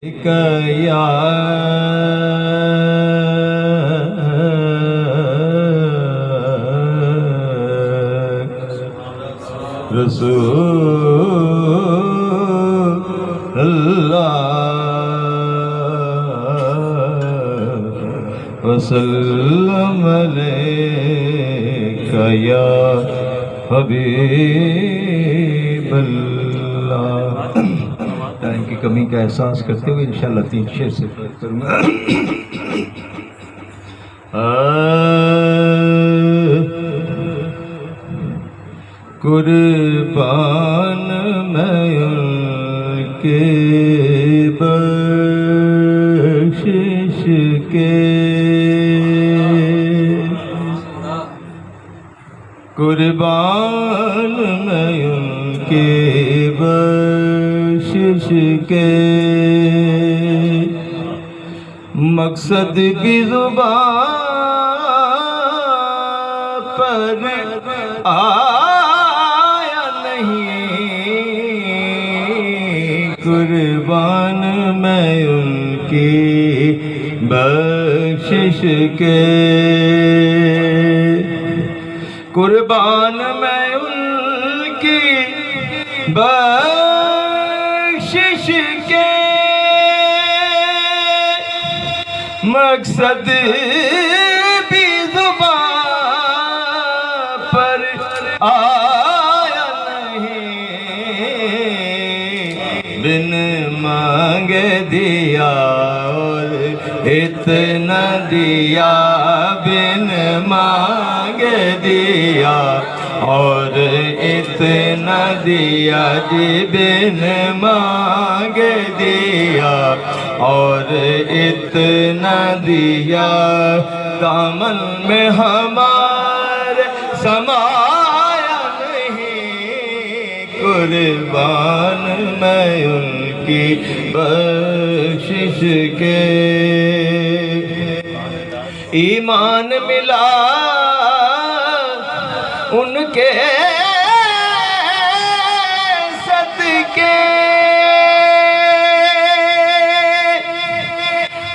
یا رسول اللہ وسلم علیکہ یا حبیب اللہ۔ ٹائم کی کمی کا احساس کرتے ہوئے انشاءاللہ 3 شعر سے کروں گا۔ قربان میں ان کے بخشش کے، قربان میں ان کے بخشش کے، مقصد کی زبان پر آیا نہیں، قربان میں ان کی بخشش کے، قربان میں ان کی بخشش کے، مقصد بھی زبان پر آیا نہیں، بن مانگے دیا اور اتنا دیا، بن مانگے دیا اور اتنا دیا جی، بن مانگے دیا اور اتنا دیا، دامن میں ہمارے سمایا نہیں، قربان میں ان کی بخشش کے، ایمان ملا ان کے صدقے،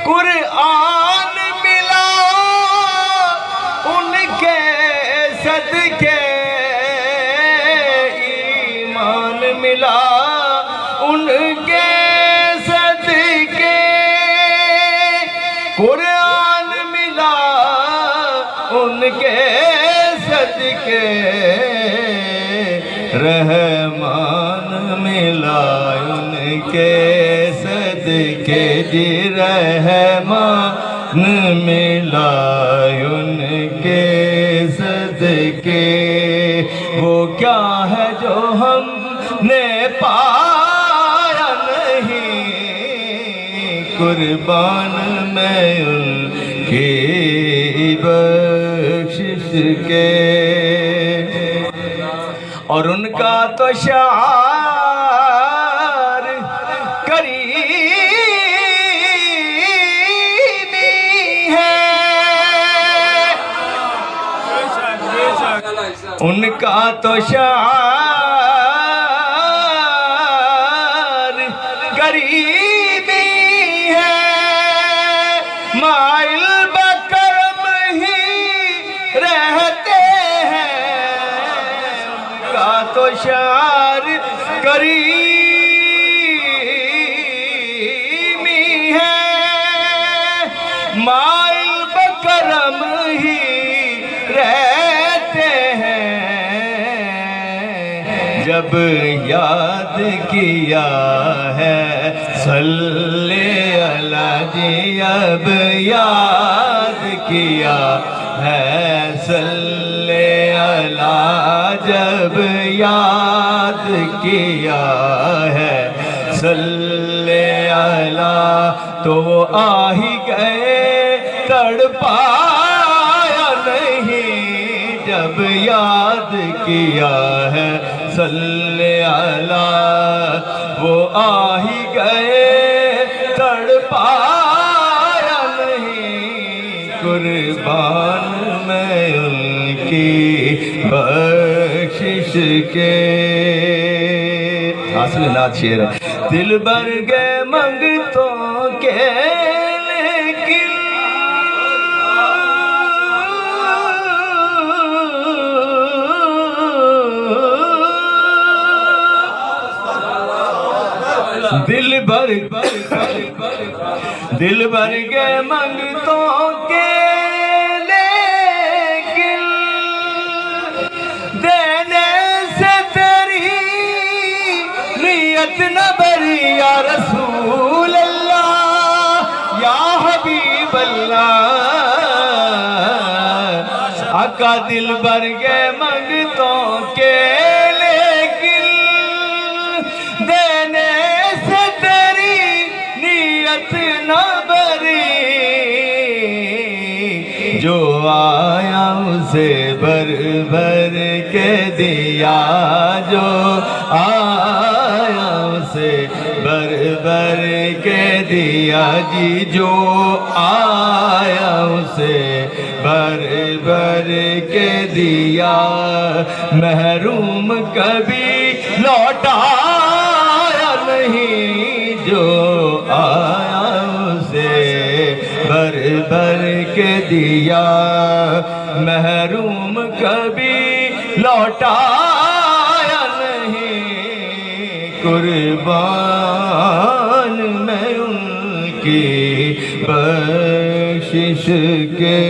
قرآن ملا ان کے صدقے، ایمان ملا ان کے صدقے، قرآن ملا ان کے صدقے، رحمان ملا ان کے صدقے جی، رحمان ملا ان کے صدقے، وہ کیا ہے جو ہم نے پایا نہیں، قربان میں ان کی بخشش کے، اور ان کا تو شعار کریمی ہے، ان کا تو شعار کریمی ہے، مائل بکرم ہی رہتے ہیں، ان کا تو شعار کریمی ہے، مائل بکرم ہی رہتے ہیں، جب یاد کیا ہے صلی اللہ جی، اب یاد کیا ہے صلی اللہ، جب یاد کیا ہے صلی اللہ، تو وہ آ ہی گئے تڑپایا نہیں، جب یاد کیا ہے صلی اللہ، وہ آ ہی گئے تڑپایا نہیں، قربان میں ان کی بخشش کے۔ حاصل نعت شعر ہے۔ دل بھر گئے منگتوں کے لیکن دل بھر گئے منگتوں کے لیکن دینے سے تیری نیت نہ بری یا رسول اللہ یا حبیب اللہ آقا دل بھر گئے منگتوں کے لیکن دینے سے تیری نیت نہ بری جو آیا اسے بھر بھر کے دیا جو آیا اسے بھر بھر کے دیا جی جو آیا اسے بھر بھر کے دیا محروم کبھی لوٹایا نہیں جو آیا اسے بھر بھر کے دیا محروم کبھی لوٹایا نہیں قربان میں ان کی بخشش کے